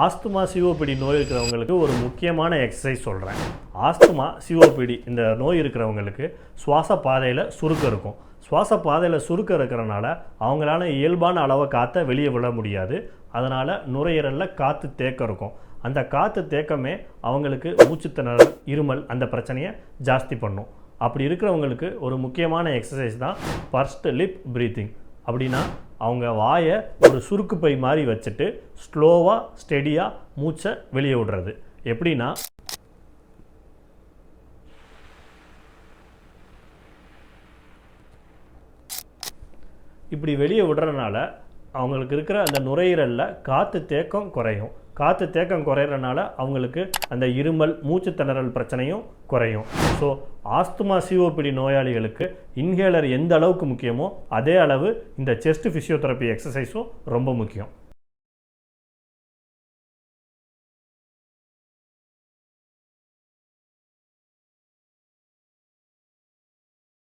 Asthma COPD நோய் இருக்கிறவங்களுக்கு ஒரு முக்கியமான எக்ஸசைஸ் சொல்கிறேன். ஆஸ்துமா சிஓபிடி இந்த நோய் இருக்கிறவங்களுக்கு சுவாச பாதையில் சுருக்கம் இருக்கும். சுவாச பாதையில் சுருக்கம் இருக்கிறனால அவங்களால இயல்பான அளவை காற்றை வெளியே விட முடியாது. அதனால் நுரையீரலில் காற்று தேக்கம் இருக்கும். அந்த காற்று தேக்கமே அவங்களுக்கு மூச்சுத்திணறல், இருமல் அந்த பிரச்சனையை ஜாஸ்தி பண்ணும். அப்படி இருக்கிறவங்களுக்கு ஒரு முக்கியமான எக்ஸசைஸ் தான் பர்ஸ்ட் லிப் ப்ரீத்திங். அப்படின்னா அவங்க வாயை ஒரு சுருக்கு பை மாதிரி வச்சுட்டு ஸ்லோவாக ஸ்டெடியாக மூச்சை வெளியே விடுறது. எப்படின்னா இப்படி வெளியே விடுறதுனால அவங்களுக்கு இருக்கிற அந்த நுரையீரலில் காற்று தேக்கம் குறையும். காற்று தேக்கம் குறையிறனால அவங்களுக்கு அந்த இருமல், மூச்சு திணறல் பிரச்சனையும் குறையும். ஸோ ஆஸ்துமா சிஓபிடி நோயாளிகளுக்கு இன்ஹேலர் எந்த அளவுக்கு முக்கியமோ அதே அளவு இந்த செஸ்ட் ஃபிசியோதெரப்பி எக்ஸசைஸும் ரொம்ப முக்கியம்.